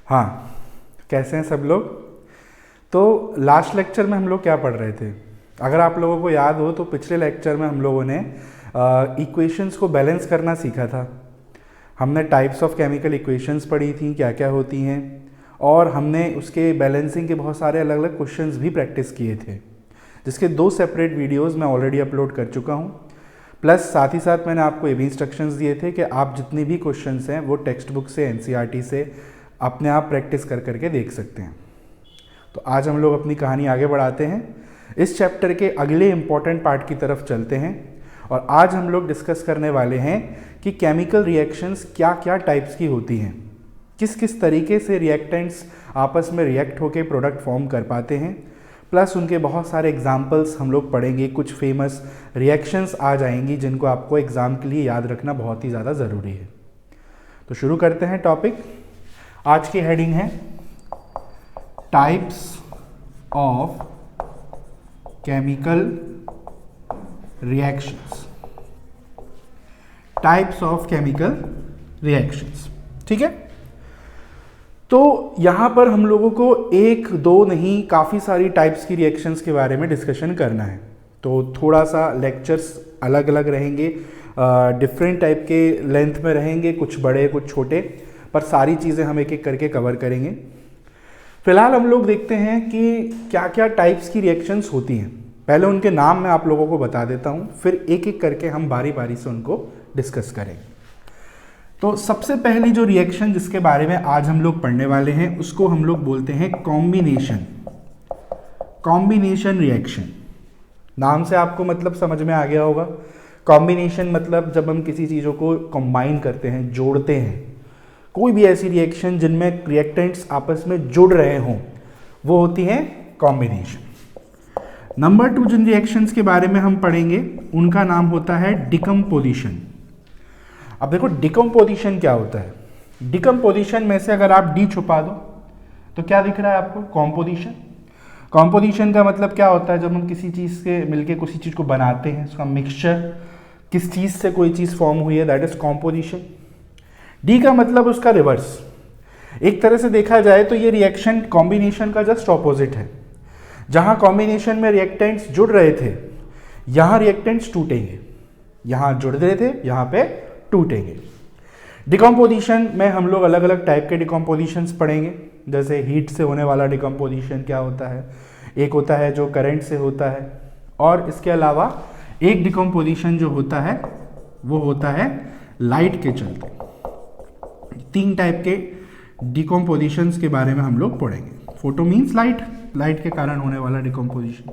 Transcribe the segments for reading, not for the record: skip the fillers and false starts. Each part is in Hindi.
हाँ, कैसे हैं सब लोग। तो लास्ट लेक्चर में हम लोग क्या पढ़ रहे थे, अगर आप लोगों को याद हो तो पिछले लेक्चर में हम लोगों ने इक्वेशंस को बैलेंस करना सीखा था। हमने टाइप्स ऑफ केमिकल इक्वेशंस पढ़ी थी, क्या क्या होती हैं, और हमने उसके बैलेंसिंग के बहुत सारे अलग अलग क्वेश्चंस भी प्रैक्टिस किए थे, जिसके 2 सेपरेट वीडियोस मैं ऑलरेडी अपलोड कर चुका हूँ। प्लस साथ ही साथ मैंने आपको ये भी इंस्ट्रक्शंस दिए थे कि आप जितने भी क्वेश्चंस हैं वो टेक्स्ट बुक से, एनसीईआरटी से अपने आप प्रैक्टिस कर करके देख सकते हैं। तो आज हम लोग अपनी कहानी आगे बढ़ाते हैं, इस चैप्टर के अगले इम्पॉर्टेंट पार्ट की तरफ चलते हैं। और आज हम लोग डिस्कस करने वाले हैं कि केमिकल रिएक्शंस क्या क्या टाइप्स की होती हैं, किस किस तरीके से रिएक्टेंट्स आपस में रिएक्ट होकर प्रोडक्ट फॉर्म कर पाते हैं। प्लस उनके बहुत सारे एग्जाम्पल्स हम लोग पढ़ेंगे, कुछ फेमस रिएक्शंस आ जाएंगी जिनको आपको एग्ज़ाम के लिए याद रखना बहुत ही ज़्यादा ज़रूरी है। तो शुरू करते हैं टॉपिक। आज की हेडिंग है types of chemical reactions. Types of chemical reactions, ठीक है। तो यहाँ पर हम लोगों को 1 2 नहीं, काफ़ी सारी टाइप्स की रिएक्शंस के बारे में डिस्कशन करना है। तो थोड़ा सा लेक्चर्स अलग अलग रहेंगे, डिफरेंट टाइप के लेंथ में रहेंगे, कुछ बड़े कुछ छोटे, पर सारी चीज़ें हम एक एक करके कवर करेंगे। फिलहाल हम लोग देखते हैं कि क्या क्या टाइप्स की रिएक्शंस होती हैं। पहले उनके नाम मैं आप लोगों को बता देता हूँ, फिर एक एक करके हम बारी बारी से उनको डिस्कस करेंगे। तो सबसे पहली जो रिएक्शन जिसके बारे में आज हम लोग पढ़ने वाले हैं उसको हम लोग बोलते हैं कॉम्बिनेशन रिएक्शन। नाम से आपको मतलब समझ में आ गया होगा। कॉम्बिनेशन मतलब जब हम किसी चीज़ों को कंबाइन करते हैं, जोड़ते हैं, कोई भी ऐसी रिएक्शन जिनमें रिएक्टेंट्स आपस में जुड़ रहे हों, वो होती है कॉम्बिनेशन। नंबर 2 जिन रिएक्शंस के बारे में हम पढ़ेंगे उनका नाम होता है डिकम्पोजिशन। अब देखो डिकम्पोजिशन क्या होता है। डिकम्पोजिशन में से अगर आप डी छुपा दो तो क्या दिख रहा है आपको? कॉम्पोजिशन। कॉम्पोजिशन का मतलब क्या होता है? जब हम किसी चीज़ से मिलके किसी चीज़ को बनाते हैं, उसका मिक्सचर, किस चीज़ से कोई चीज़ फॉर्म हुई है, दैट इज कॉम्पोजिशन। डी का मतलब उसका रिवर्स। एक तरह से देखा जाए तो ये रिएक्शन कॉम्बिनेशन का जस्ट ऑपोजिट है। जहाँ कॉम्बिनेशन में रिएक्टेंट्स जुड़ रहे थे, यहाँ रिएक्टेंट्स टूटेंगे। यहाँ जुड़ रहे थे, यहाँ पे टूटेंगे। डिकम्पोजिशन में हम लोग अलग अलग टाइप के डिकम्पोजिशंस पढ़ेंगे, जैसे हीट से होने वाला डिकम्पोजिशन क्या होता है, एक होता है जो करंट से होता है, और इसके अलावा एक डिकम्पोजिशन जो होता है वो होता है लाइट के चलते। 3 टाइप के डिकम्पोजिशंस के बारे में हम लोग पढ़ेंगे। फोटो मीन्स लाइट, लाइट के कारण होने वाला डिकम्पोजिशन।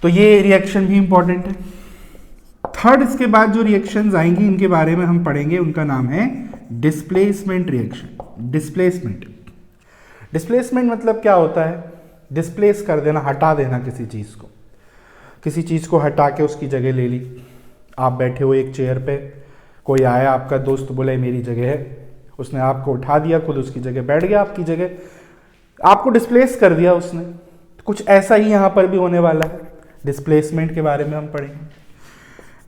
तो ये रिएक्शन भी इंपॉर्टेंट है। थर्ड, इसके बाद जो रिएक्शंस आएंगी इनके बारे में हम पढ़ेंगे, उनका नाम है डिस्प्लेसमेंट रिएक्शन। डिस्प्लेसमेंट मतलब क्या होता है? डिस्प्लेस कर देना, हटा देना किसी चीज़ को हटा के उसकी जगह ले ली। आप बैठे हो एक चेयर पे, कोई आया आपका दोस्त, बोले मेरी जगह है, उसने आपको उठा दिया, खुद उसकी जगह बैठ गया, आपकी जगह, आपको डिस्प्लेस कर दिया उसने। कुछ ऐसा ही यहाँ पर भी होने वाला है। डिस्प्लेसमेंट के बारे में हम पढ़ेंगे।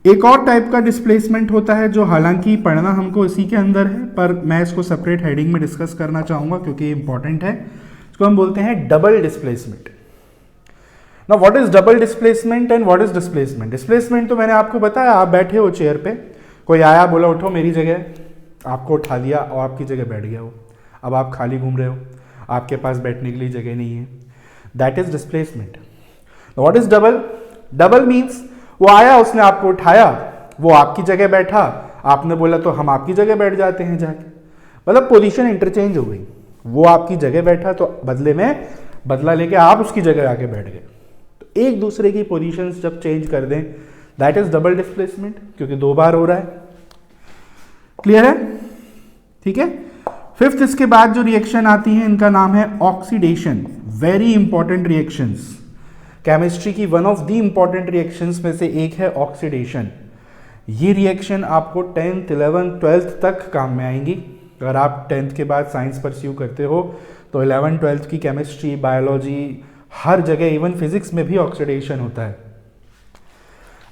एक और टाइप का डिस्प्लेसमेंट होता है जो हालांकि पढ़ना हमको इसी के अंदर है, पर मैं इसको सेपरेट हेडिंग में डिस्कस करना चाहूँगा क्योंकि ये इंपॉर्टेंट है। इसको हम बोलते हैं double displacement. Now what is double displacement and what is displacement? Displacement तो मैंने आपको बताया, आप बैठे हो चेयर पे, कोई आया बोला उठो मेरी जगह, आपको उठा दिया और आपकी जगह बैठ गया हो। अब आप खाली घूम रहे हो, आपके पास बैठने के लिए जगह नहीं है, that is displacement. What is double? Double means वो आया, उसने आपको उठाया, वो आपकी जगह बैठा, आपने बोला तो हम आपकी जगह बैठ जाते हैं जाके, मतलब पोजीशन इंटरचेंज हो गई। वो आपकी जगह बैठा तो बदले में बदला लेके आप उसकी जगह आके बैठ गए। तो एक दूसरे की पोजीशंस जब चेंज कर दें, दैट इज डबल डिस्प्लेसमेंट, क्योंकि 2 बार हो रहा है। क्लियर है? ठीक है। 5th, इसके बाद जो रिएक्शन आती है इनका नाम है oxidation. Very important reactions, chemistry की one of the important reactions में से एक है ऑक्सीडेशन। ये रिएक्शन आपको 10th 11th 12th तक काम में आएंगी। अगर आप 10th के बाद साइंस परस्यू करते हो तो 11th 12th की केमिस्ट्री, बायोलॉजी, हर जगह, इवन फिजिक्स में भी ऑक्सीडेशन होता है।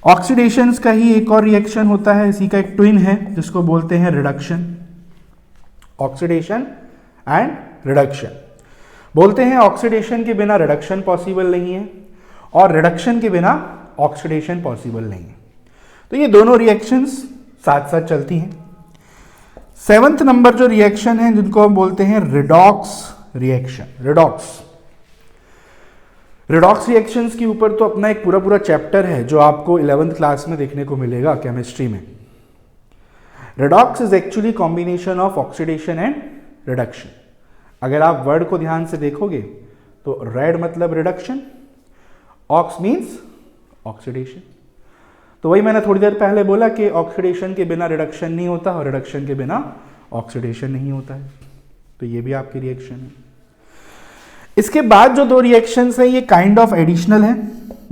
ऑक्सीडेशंस का ही एक और रिएक्शन होता है, इसी का एक ट्विन है जिसको बोलते हैं रिडक्शन। Oxidation and reduction. बोलते हैं ऑक्सीडेशन के बिना रिडक्शन पॉसिबल नहीं है और रिडक्शन के बिना ऑक्सीडेशन पॉसिबल नहीं है। तो ये दोनों रिएक्शंस साथ साथ चलती हैं। 7th नंबर जो रिएक्शन है जिनको हम बोलते हैं रिडॉक्स रिएक्शन। रिडॉक्स रिएक्शंस के ऊपर तो अपना एक पूरा पूरा चैप्टर है जो आपको 11th क्लास में देखने को मिलेगा केमिस्ट्री में। Redox is actually combination of oxidation and reduction. अगर आप वर्ड को ध्यान से देखोगे तो रेड मतलब रिडक्शन, ऑक्स मीन्स ऑक्सीडेशन। तो वही मैंने थोड़ी देर पहले बोला कि ऑक्सीडेशन के बिना रिडक्शन नहीं होता और रिडक्शन के बिना ऑक्सीडेशन नहीं होता है। तो ये भी आपकी रिएक्शन है। इसके बाद जो दो रिएक्शंस हैं ये काइंड ऑफ एडिशनल है,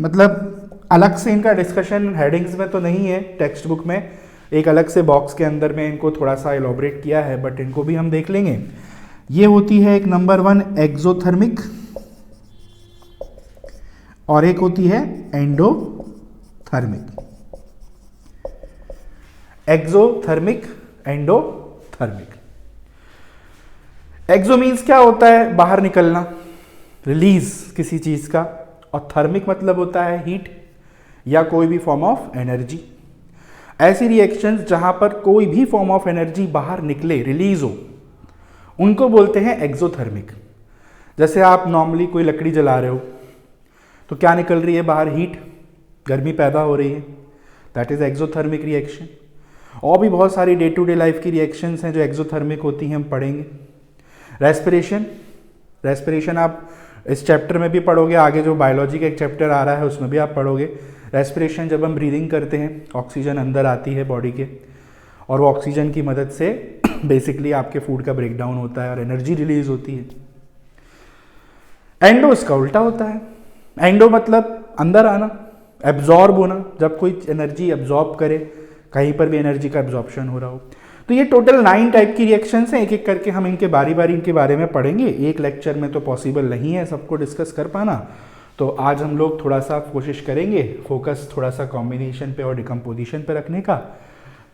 मतलब अलग से इनका डिस्कशन हेडिंग्स में तो नहीं है, टेक्स्ट बुक में एक अलग से बॉक्स के अंदर में इनको थोड़ा सा एलोबरेट किया है, बट इनको भी हम देख लेंगे। ये होती है एक नंबर 1 एक्सोथर्मिक और एक होती है endothermic. Exothermic, endothermic. Exo means क्या होता है? बाहर निकलना, रिलीज किसी चीज का, और थर्मिक मतलब होता है हीट या कोई भी फॉर्म ऑफ एनर्जी। ऐसी रिएक्शंस जहां पर कोई भी फॉर्म ऑफ एनर्जी बाहर निकले, रिलीज हो, उनको बोलते हैं एक्सोथर्मिक। जैसे आप नॉर्मली कोई लकड़ी जला रहे हो तो क्या निकल रही है बाहर? हीट, गर्मी पैदा हो रही है, दैट इज एक्सोथर्मिक रिएक्शन। और भी बहुत सारी डे टू डे लाइफ की रिएक्शंस हैं जो एक्सोथर्मिक होती हैं, हम पढ़ेंगे। रेस्पिरेशन आप इस चैप्टर में भी पढ़ोगे, आगे जो बायोलॉजी का एक चैप्टर आ रहा है उसमें भी आप पढ़ोगे। रेस्पिरेशन जब हम ब्रीदिंग करते हैं, ऑक्सीजन अंदर आती है बॉडी के और वो ऑक्सीजन की मदद से बेसिकली आपके फूड का ब्रेकडाउन होता है और एनर्जी रिलीज होती है। एंडो इसका उल्टा होता है। एंडो मतलब अंदर आना, एब्जॉर्ब होना, जब कोई एनर्जी एब्जॉर्ब करे, कहीं पर भी एनर्जी का एब्जॉर्प्शन हो रहा हो। तो ये टोटल 9 टाइप की रिएक्शंस हैं, एक एक करके हम इनके बारी बारी इनके बारे में पढ़ेंगे। एक लेक्चर में तो पॉसिबल नहीं है सबको डिस्कस कर पाना, तो आज हम लोग थोड़ा सा कोशिश करेंगे फोकस थोड़ा सा कॉम्बिनेशन पे और डिकम्पोजिशन पे रखने का।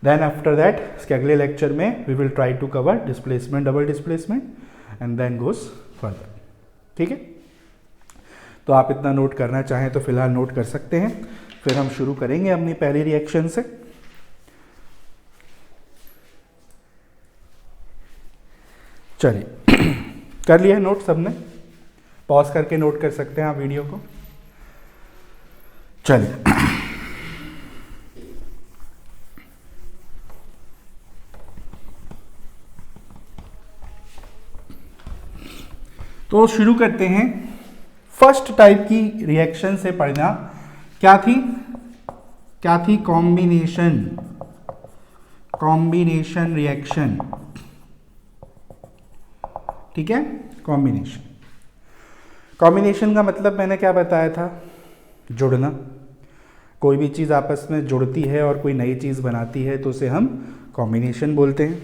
देन आफ्टर दैट इसके अगले लेक्चर में we will try to cover displacement, double displacement and then goes further. ठीक है, तो आप इतना नोट करना चाहें तो फिलहाल नोट कर सकते हैं, फिर हम शुरू करेंगे अपनी पहली रिएक्शन से। चलिए, कर लिया नोट सबने? पॉज करके नोट कर सकते हैं आप वीडियो को। चलिए, तो शुरू करते हैं। फर्स्ट टाइप की रिएक्शन से पढ़ना क्या थी? Combination reaction. ठीक है, कॉम्बिनेशन का मतलब मैंने क्या बताया था? जुड़ना। कोई भी चीज़ आपस में जुड़ती है और कोई नई चीज़ बनाती है तो उसे हम कॉम्बिनेशन बोलते हैं।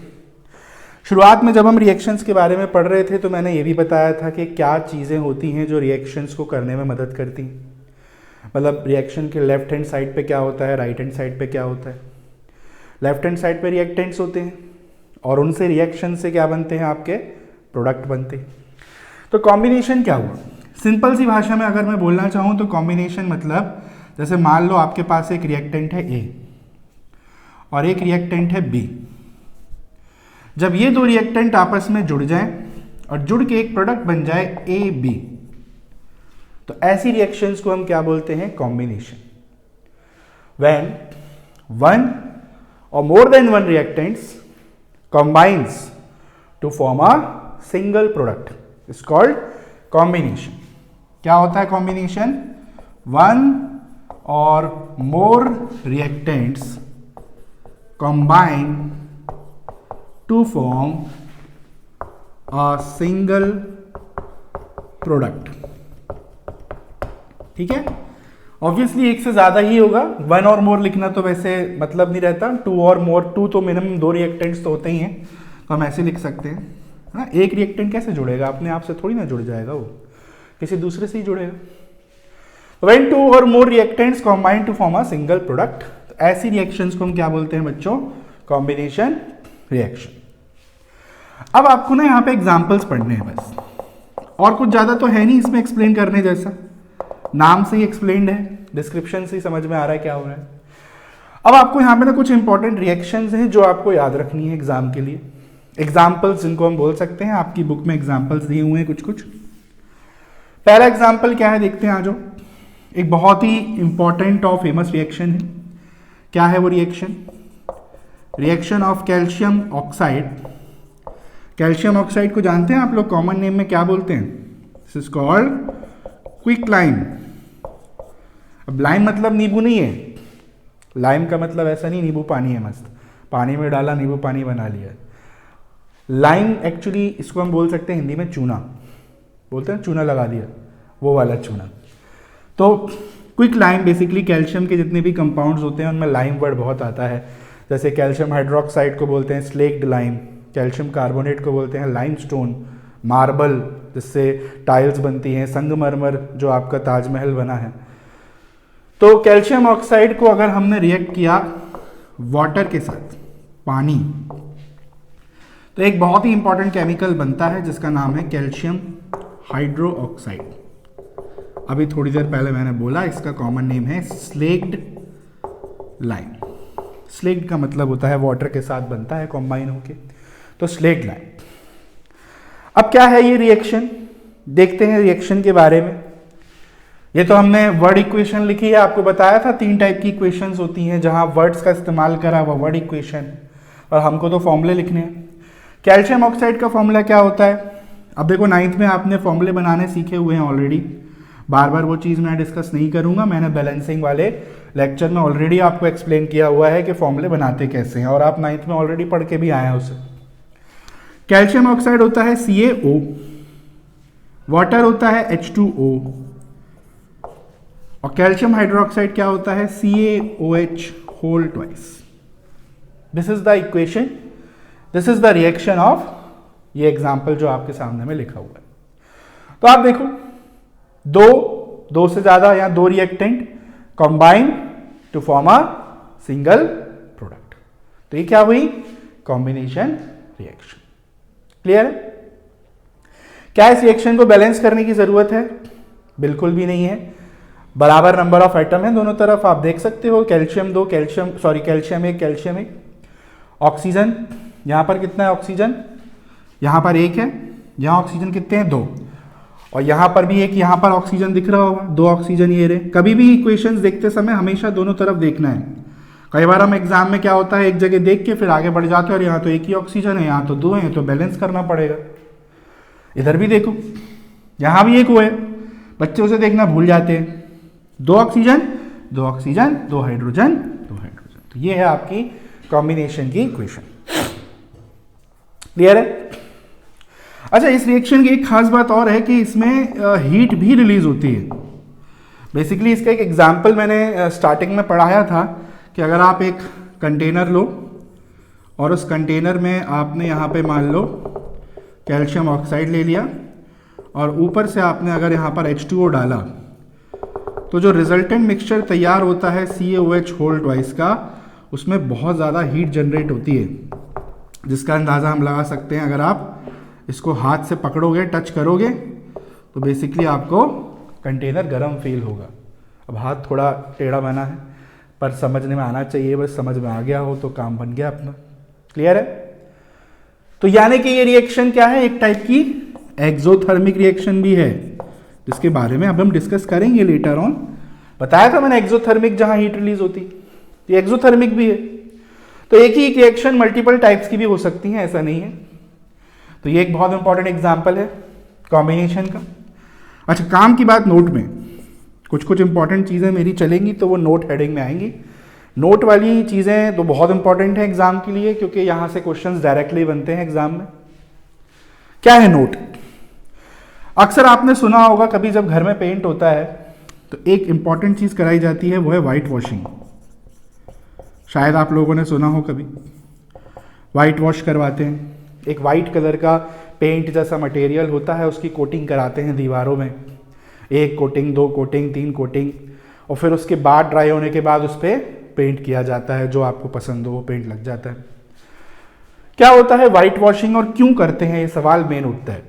शुरुआत में जब हम रिएक्शंस के बारे में पढ़ रहे थे तो मैंने ये भी बताया था कि क्या चीज़ें होती हैं जो रिएक्शंस को करने में मदद करती हैं। मतलब रिएक्शन के लेफ्ट हैंड साइड पे क्या होता है, राइट हैंड साइड पे क्या होता है। लेफ्ट हैंड साइड पे रिएक्टेंट्स होते हैं और उनसे रिएक्शन से क्या बनते हैं? आपके प्रोडक्ट बनते हैं। तो कॉम्बिनेशन क्या हुआ? सिंपल सी भाषा में अगर मैं बोलना चाहूँ तो कॉम्बिनेशन मतलब, जैसे मान लो आपके पास एक रिएक्टेंट है ए और एक रिएक्टेंट है बी। जब ये दो रिएक्टेंट आपस में जुड़ जाएं और जुड़ के एक प्रोडक्ट बन जाए ए बी, तो ऐसी रिएक्शंस को हम क्या बोलते हैं? कॉम्बिनेशन। व्हेन वन और more than one reactants combines to form a single product is called combination. क्या होता है कॉम्बिनेशन? वन और मोर reactants combine to form a single product. ठीक है, ऑब्वियसली एक से ज्यादा ही होगा। वन और मोर लिखना तो वैसे मतलब नहीं रहता, टू और मोर, टू तो मिनिमम 2 रिएक्टेंट्स तो होते ही हैं, तो हम ऐसे लिख सकते हैं। हाँ, एक रिएक्टेंट कैसे जुड़ेगा? अपने आप से थोड़ी ना जुड़ जाएगा, वो किसी दूसरे से ही जुड़ेगा। व्हेन 2 और more reactants combine to form a single product, ऐसी रिएक्शंस को हम क्या बोलते हैं बच्चों? Combination reaction. अब आपको ना यहाँ पे एग्जाम्पल्स पढ़ने हैं बस, और कुछ ज़्यादा तो है नहीं इसमें एक्सप्लेन करने जैसा, नाम से ही एक्सप्लेन्ड है, डिस्क्रिप्शन से ही समझ में आ रहा है क्या हो रहा है। अब आपको यहाँ पे ना कुछ इंपॉर्टेंट रिएक्शंस हैं जो आपको याद रखनी है एग्जाम के लिए, एग्जाम्पल्स जिनको हम बोल सकते हैं, आपकी बुक में एग्जाम्पल्स दिए हुए हैं कुछ कुछ। पहला एग्जाम्पल क्या है देखते हैं आ जाओ। एक बहुत ही इंपॉर्टेंट और फेमस रिएक्शन है। क्या है वो reaction? Reaction of calcium oxide. Calcium oxide को जानते हैं आप लोग, कॉमन नेम में क्या बोलते हैं? This is called quick lime. अब लाइम मतलब नींबू नहीं है, लाइम का मतलब ऐसा नहीं नींबू पानी है मस्त, पानी में डाला नींबू पानी बना लिया। लाइम एक्चुअली इसको हम बोल सकते हैं हिंदी में चूना, बोलते हैं चूना लगा दिया, वो वाला चूना। तो क्विक लाइम बेसिकली कैल्शियम के जितने भी कंपाउंड्स होते हैं उनमें लाइम वर्ड बहुत आता है। जैसे कैल्शियम हाइड्रोक्साइड को बोलते हैं स्लेक्ड लाइम, कैल्शियम कार्बोनेट को बोलते हैं लाइमस्टोन, मार्बल जिससे टाइल्स बनती हैं, संगमरमर जो आपका ताजमहल बना है। तो कैल्शियम ऑक्साइड को अगर हमने रिएक्ट किया वाटर के साथ, पानी, तो एक बहुत ही इंपॉर्टेंट केमिकल बनता है जिसका नाम है कैल्शियम हाइड्रो ऑक्साइड। अभी थोड़ी देर पहले मैंने बोला इसका कॉमन नेम है स्लेक्ड लाइम। स्लेक्ड का मतलब होता है वाटर के साथ बनता है कॉम्बाइन होके, तो स्लेक्ड लाइम। अब क्या है ये रिएक्शन, देखते हैं रिएक्शन के बारे में। ये तो हमने वर्ड इक्वेशन लिखी है, आपको बताया था 3 टाइप की इक्वेशंस होती हैं, जहां वर्ड्स का इस्तेमाल करा हुआ वर्ड इक्वेशन, और हमको तो फॉर्मूले लिखने हैं। कैल्शियम ऑक्साइड का फॉर्मूला क्या होता है? अब देखो 9th में आपने फॉर्मूले बनाने सीखे हुए हैं ऑलरेडी, बार बार वो चीज़ मैं डिस्कस नहीं करूंगा, मैंने बैलेंसिंग वाले लेक्चर में ऑलरेडी आपको एक्सप्लेन किया हुआ है कि फॉर्मूले बनाते कैसे हैं, और आप 9th में ऑलरेडी पढ़ के भी आए हैं उसे। कैल्शियम ऑक्साइड होता है CaO, वाटर होता है H2O, और कैल्शियम हाइड्रोक्साइड क्या होता है? CaOH whole twice. This is the equation, this is the reaction of ये एग्जाम्पल जो आपके सामने में लिखा हुआ है। तो आप देखो दो से ज्यादा या 2 reactant combine to form a single product, तो ये क्या हुई? Combination reaction. क्लियर है? क्या इस रिएक्शन को बैलेंस करने की जरूरत है? बिल्कुल भी नहीं है। बराबर नंबर ऑफ एटम है दोनों तरफ, आप देख सकते हो, कैल्शियम 1, कैल्शियम 1, ऑक्सीजन यहां पर कितना है? ऑक्सीजन यहां पर 1 है, यहां ऑक्सीजन कितने हैं? 2, और यहां पर भी एक, यहां पर ऑक्सीजन दिख रहा होगा, 2 ऑक्सीजन ये रहे। कभी भी इक्वेशंस देखते समय हमेशा दोनों तरफ देखना है। कई बार हम एग्जाम में क्या होता है, एक जगह देख के फिर आगे बढ़ जाते हैं और यहाँ तो एक ही ऑक्सीजन है, यहाँ तो 2 है, तो बैलेंस करना पड़ेगा। इधर भी देखो, यहाँ भी 1 है, बच्चे उसे देखना भूल जाते हैं। 2 ऑक्सीजन 2 ऑक्सीजन 2 हाइड्रोजन 2 हाइड्रोजन, तो ये है आपकी कॉम्बिनेशन की इक्वेशन। क्लियर है? अच्छा, इस रिएक्शन की एक खास बात और है कि इसमें हीट भी रिलीज होती है। बेसिकली इसका एक एग्जाम्पल मैंने स्टार्टिंग में पढ़ाया था कि अगर आप एक कंटेनर लो और उस कंटेनर में आपने यहाँ पे मान लो कैल्शियम ऑक्साइड ले लिया, और ऊपर से आपने अगर यहाँ पर H2O डाला, तो जो रिजल्टेंट मिक्सचर तैयार होता है CaOH होल ट्वाइस का, उसमें बहुत ज़्यादा हीट जनरेट होती है, जिसका अंदाज़ा हम लगा सकते हैं। अगर आप इसको हाथ से पकड़ोगे, टच करोगे, तो बेसिकली आपको कंटेनर गर्म फील होगा। अब हाथ थोड़ा टेढ़ा बना है, पर समझने में आना चाहिए, बस समझ में आ गया हो तो काम बन गया अपना। क्लियर है? तो यानी कि ये रिएक्शन क्या है? एक टाइप की एक्सोथर्मिक रिएक्शन भी है, जिसके बारे में अब हम डिस्कस करेंगे लेटर ऑन। बताया था मैंने एक्सोथर्मिक जहां हीट रिलीज होती, ये एक्सोथर्मिक भी है। तो एक ही रिएक्शन मल्टीपल टाइप्स की भी हो सकती है, ऐसा नहीं है। तो ये एक बहुत इंपॉर्टेंट एग्जाम्पल है कॉम्बिनेशन का। अच्छा, काम की बात नोट में कुछ कुछ इंपॉर्टेंट चीज़ें मेरी चलेंगी, तो वो नोट हेडिंग में आएंगी। नोट वाली चीज़ें तो बहुत इंपॉर्टेंट है एग्जाम के लिए, क्योंकि यहाँ से क्वेश्चंस डायरेक्टली बनते हैं एग्जाम में। क्या है नोट? अक्सर आपने सुना होगा कभी जब घर में पेंट होता है तो एक इंपॉर्टेंट चीज़ कराई जाती है, वो है वाइट वॉशिंग। शायद आप लोगों ने सुना हो कभी वाइट वॉश करवाते हैं। एक वाइट कलर का पेंट जैसा मटेरियल होता है, उसकी कोटिंग कराते हैं दीवारों में, 1 कोटिंग 2 कोटिंग 3 कोटिंग, और फिर उसके बाद ड्राई होने के बाद उस पर पेंट किया जाता है, जो आपको पसंद हो वो पेंट लग जाता है। क्या होता है व्हाइट वॉशिंग और क्यों करते हैं, ये सवाल मेन उठता है।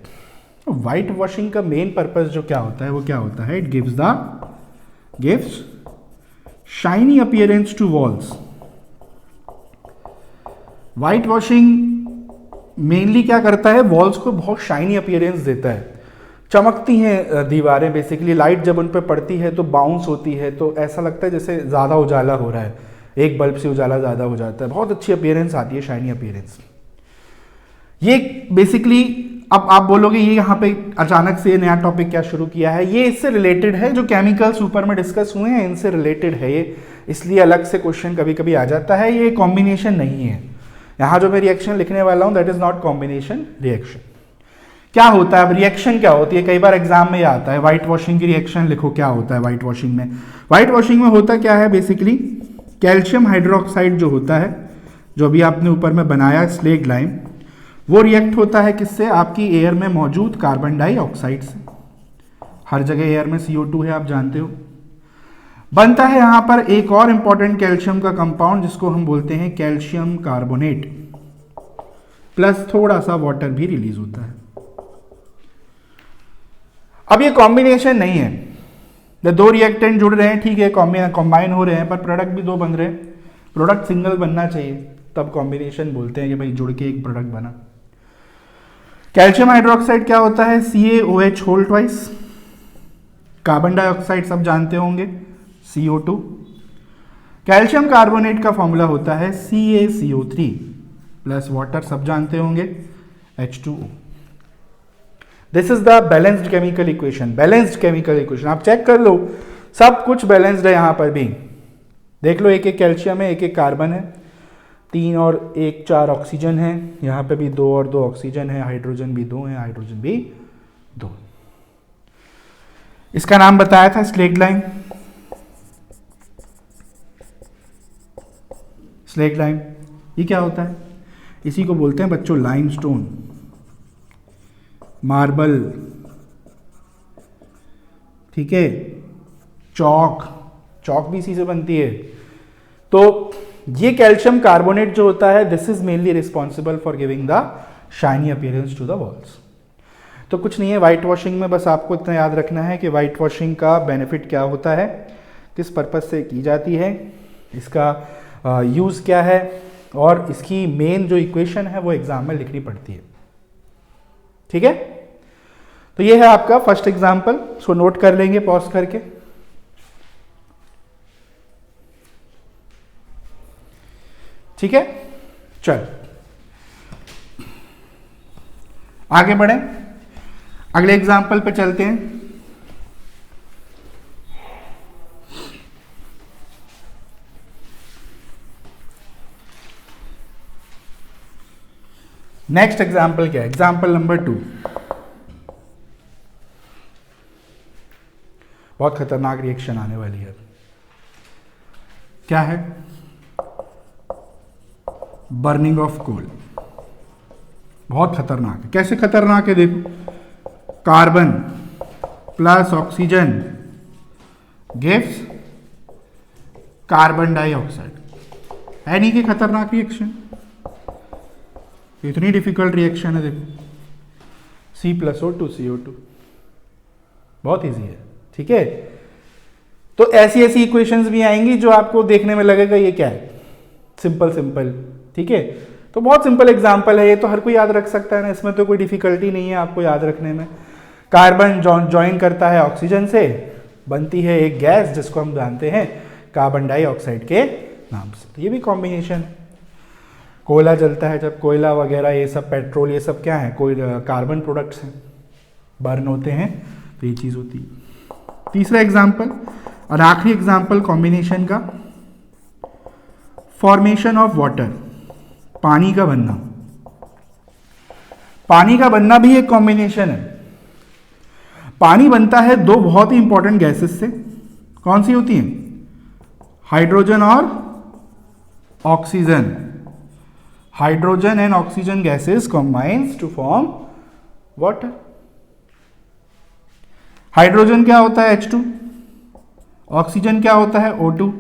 व्हाइट वॉशिंग का मेन पर्पस जो क्या होता है वो क्या होता है, it gives shiny appearance to walls. White washing mainly क्या करता है, वॉल्स को बहुत शाइनी अपीयरेंस देता है, चमकती हैं दीवारें, बेसिकली लाइट जब उन पर पड़ती है तो बाउंस होती है, तो ऐसा लगता है जैसे ज़्यादा उजाला हो रहा है, एक बल्ब से उजाला ज़्यादा हो जाता है, बहुत अच्छी अपीयरेंस आती है, शाइनी अपीयरेंस। ये बेसिकली, अब आप बोलोगे ये यहाँ पे अचानक से नया टॉपिक क्या शुरू किया है, ये इससे रिलेटेड है, जो केमिकल्स ऊपर में डिस्कस हुए हैं इनसे रिलेटेड है ये, इसलिए अलग से क्वेश्चन कभी कभी आ जाता है। ये कॉम्बिनेशन नहीं है, यहाँ जो मैं रिएक्शन लिखने वाला हूँ that is not combination reaction. क्या होता है, अब रिएक्शन क्या होती है, कई बार एग्जाम में ये आता है, व्हाइट वॉशिंग की रिएक्शन लिखो, क्या होता है व्हाइट वॉशिंग में। व्हाइट वॉशिंग में होता क्या है, बेसिकली कैल्शियम हाइड्रोक्साइड जो होता है, जो अभी आपने ऊपर में बनाया स्लेग लाइम, वो रिएक्ट होता है किससे, आपकी एयर में मौजूद कार्बन डाइऑक्साइड से। हर जगह एयर में CO2 है, आप जानते हो। बनता है यहां पर एक और इंपॉर्टेंट कैल्शियम का कंपाउंड जिसको हम बोलते हैं कैल्शियम कार्बोनेट, प्लस थोड़ा सा वाटर भी रिलीज होता है। अब ये कॉम्बिनेशन नहीं है, जब दो रिएक्टेंट जुड़ रहे हैं ठीक है, कॉम्बाइन हो रहे हैं, पर प्रोडक्ट भी दो बन रहे हैं, प्रोडक्ट सिंगल बनना चाहिए, तब कॉम्बिनेशन बोलते हैं कि भाई जुड़ के एक प्रोडक्ट बना। कैल्शियम हाइड्रोक्साइड क्या होता है, CaOH whole twice, carbon dioxide सब जानते होंगे CO2, कैल्शियम कार्बोनेट का फॉर्मूला होता है CaCO3 प्लस वाटर सब जानते होंगे H2O। This is the balanced chemical equation, balanced chemical equation आप चेक कर लो, सब कुछ बैलेंस्ड है। यहां पर भी देख लो, एक एक कैल्शियम है, एक एक कार्बन है, 3 और 1 4 ऑक्सीजन है, यहाँ पे भी 2 और 2 ऑक्सीजन है, हाइड्रोजन भी 2 है, हाइड्रोजन भी 2। इसका नाम बताया था स्लेग लाइम, स्लेग लाइम ये क्या होता है, इसी को बोलते हैं बच्चों लाइमस्टोन, मार्बल, ठीक है, चौक, चौक भी इसी से बनती है। तो ये कैल्शियम कार्बोनेट जो होता है, this is mainly responsible for giving the shiny appearance to the walls. तो कुछ नहीं है व्हाइट वॉशिंग में, बस आपको इतना याद रखना है कि व्हाइट वॉशिंग का बेनिफिट क्या होता है, किस पर्पज से की जाती है, इसका यूज़ क्या है, और इसकी मेन जो इक्वेशन है वो एग्जाम में लिखनी पड़ती है। ठीक है, तो ये है आपका फर्स्ट एग्जाम्पल, इसको नोट कर लेंगे पॉज करके। ठीक है, चल आगे बढ़े, अगले एग्जाम्पल पे चलते हैं। नेक्स्ट एग्जाम्पल क्या है, एग्जाम्पल नंबर 2, बहुत खतरनाक रिएक्शन आने वाली है। क्या है, बर्निंग ऑफ कोल, बहुत खतरनाक है। कैसे खतरनाक है, देखो, carbon plus oxygen gives carbon dioxide, है नहीं कि खतरनाक रिएक्शन, इतनी डिफिकल्ट रिएक्शन है, देखो C+O2 CO2, बहुत इजी है। ठीक है, तो ऐसी ऐसी इक्वेशंस भी आएंगी जो आपको देखने में लगेगा ये क्या है, सिंपल सिंपल। ठीक है, तो बहुत सिंपल एग्जांपल है ये, तो हर कोई याद रख सकता है ना, इसमें तो कोई डिफिकल्टी नहीं है आपको याद रखने में। कार्बन ज्वाइन करता है ऑक्सीजन से, बनती है एक गैस जिसको हम जानते हैं कार्बन डाइऑक्साइड के नाम से। तो ये भी कॉम्बिनेशन है। कोयला जलता है, जब कोयला वगैरह ये सब पेट्रोल ये सब क्या है, कोई कार्बन प्रोडक्ट्स हैं, बर्न होते हैं, तो ये चीज़ होती है। तीसरा एग्जाम्पल और आखिरी एग्जाम्पल कॉम्बिनेशन का, फॉर्मेशन ऑफ वाटर, पानी का बनना। पानी का बनना भी एक कॉम्बिनेशन है। पानी बनता है दो बहुत ही इंपॉर्टेंट गैसेस से, कौन सी होती हैं, हाइड्रोजन और oxygen. Hydrogen and oxygen gases combines to form water. Hydrogen क्या होता है H2, ऑक्सीजन क्या होता है O2।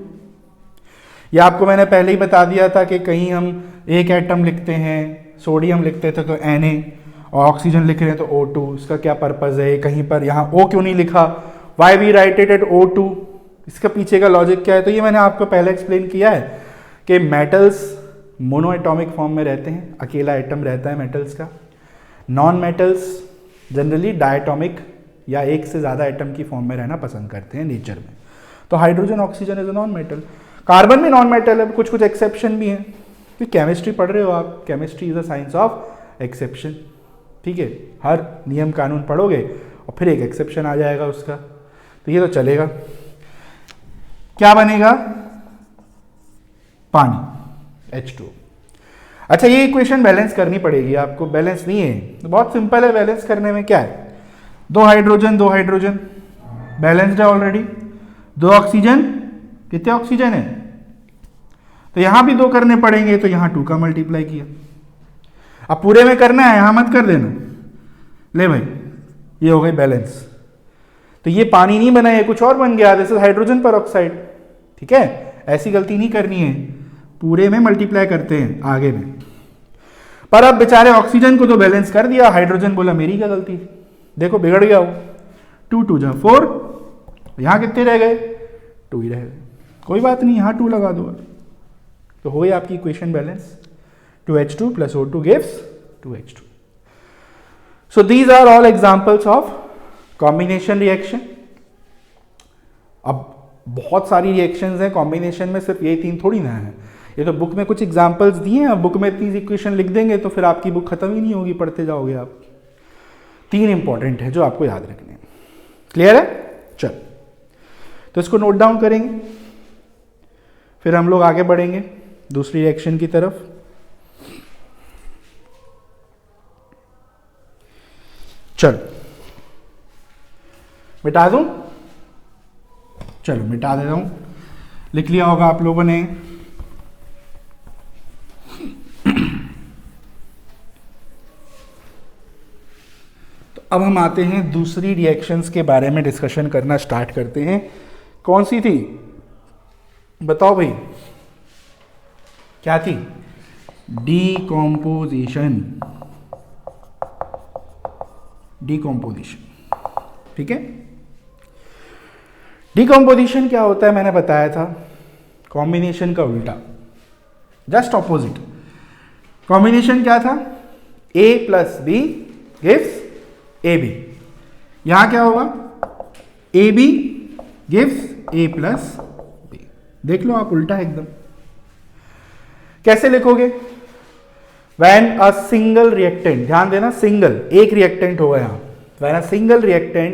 यह आपको मैंने पहले ही बता दिया था कि कहीं हम एक एटम लिखते हैं सोडियम लिखते थे तो Na, और ऑक्सीजन लिख रहे हैं तो O2। इसका क्या पर्पज़ है, कहीं पर यहाँ O क्यों नहीं लिखा, why we write it at O2, इसका पीछे का लॉजिक क्या है? तो ये मैंने आपको पहले एक्सप्लेन किया है कि मेटल्स मोनो एटॉमिक फॉर्म में रहते हैं, अकेला एटम रहता है मेटल्स का। नॉन मेटल्स जनरली डायटॉमिक या एक से ज़्यादा एटम की फॉर्म में रहना पसंद करते हैं नेचर में। तो hydrogen oxygen is a non metal, carbon भी नॉन मेटल है, कुछ कुछ एक्सेप्शन भी हैं। तो केमिस्ट्री पढ़ रहे हो आप, chemistry is a science of exception, ठीक है। हर नियम कानून पढ़ोगे और फिर एक एक्सेप्शन आ जाएगा उसका, तो ये तो चलेगा। क्या बनेगा? पानी, H2। अच्छा, ये इक्वेशन बैलेंस करनी पड़ेगी आपको, बैलेंस नहीं है तो बहुत सिंपल है। बैलेंस करने में क्या है, दो हाइड्रोजन बैलेंस्ड है ऑलरेडी, दो ऑक्सीजन, कितने ऑक्सीजन है, तो यहां भी दो करने पड़ेंगे, तो यहां 2 का मल्टीप्लाई किया। अब पूरे में करना है, यहां मत कर देना। ले भाई, ये हो गई बैलेंस। तो ये पानी नहीं बना, ये कुछ और बन गया, दिस इज हाइड्रोजन पर ऑक्साइड, ठीक है। ऐसी गलती नहीं करनी है, पूरे में मल्टीप्लाई करते हैं आगे में। पर अब बेचारे ऑक्सीजन को तो बैलेंस कर दिया, हाइड्रोजन बोला मेरी क्या गलती, देखो बिगड़ गया वो। 2 2 जा 4, यहां कितने रह गए, 2 ही रह गए, कोई बात नहीं, यहां 2 लगा दो, तो हो गई आपकी equation balance. 2H2 plus O2 gives 2H2. So these are all examples of combination reaction. अब बहुत सारी रिएक्शंस हैं कॉम्बिनेशन में, सिर्फ ये 3 थोड़ी ना है। ये तो बुक में कुछ एग्जांपल्स दिए हैं, बुक में इतनी इक्वेशन लिख देंगे तो फिर आपकी बुक खत्म ही नहीं होगी, पढ़ते जाओगे आप। 3 इंपॉर्टेंट है जो आपको याद रखने हैं। क्लियर है? चल, तो इसको नोट डाउन करेंगे, फिर हम लोग आगे बढ़ेंगे दूसरी रिएक्शन की तरफ। चलो मिटा दूं, चलो मिटा देता हूं, लिख लिया होगा आप लोगों ने। तो अब हम आते हैं दूसरी रिएक्शंस के बारे में डिस्कशन करना स्टार्ट करते हैं। कौन सी थी बताओ भाई, क्या थी? डीकॉम्पोजिशन, ठीक है। डीकॉम्पोजिशन क्या होता है मैंने बताया था, कॉम्बिनेशन का उल्टा, जस्ट ऑपोजिट। कॉम्बिनेशन क्या था? A + B gives AB। यहां क्या होगा? AB gives A + B। देख लो आप, उल्टा है एकदम। कैसे लिखोगे? When a single reactant, ध्यान देना, सिंगल, एक रिएक्टेंट होगा यहां। When a single reactant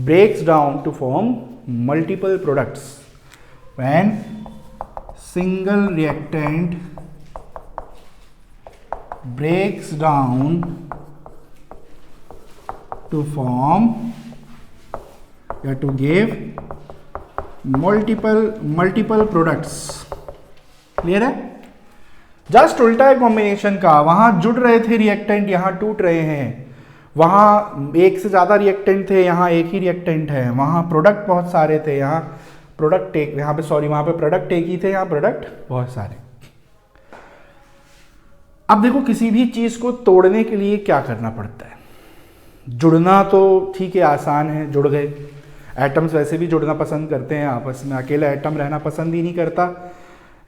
breaks down to form multiple products, when single reactant breaks down to form या to give multiple products। Clear है? जस्ट उल्टा है कॉम्बिनेशन का। वहां जुड़ रहे थे रिएक्टेंट, यहां टूट रहे हैं। वहां एक से ज्यादा रिएक्टेंट थे, यहां एक ही रिएक्टेंट है। वहां प्रोडक्ट बहुत सारे थे, यहां प्रोडक्ट एक, यहां पे सॉरी, वहां पे प्रोडक्ट एक ही थे, यहां प्रोडक्ट बहुत सारे। अब देखो, किसी भी चीज को तोड़ने के लिए क्या करना पड़ता है? जुड़ना तो ठीक है, आसान है, जुड़ गए। एटम्स वैसे भी जुड़ना पसंद करते हैं आपस में, अकेला एटम रहना पसंद ही नहीं करता,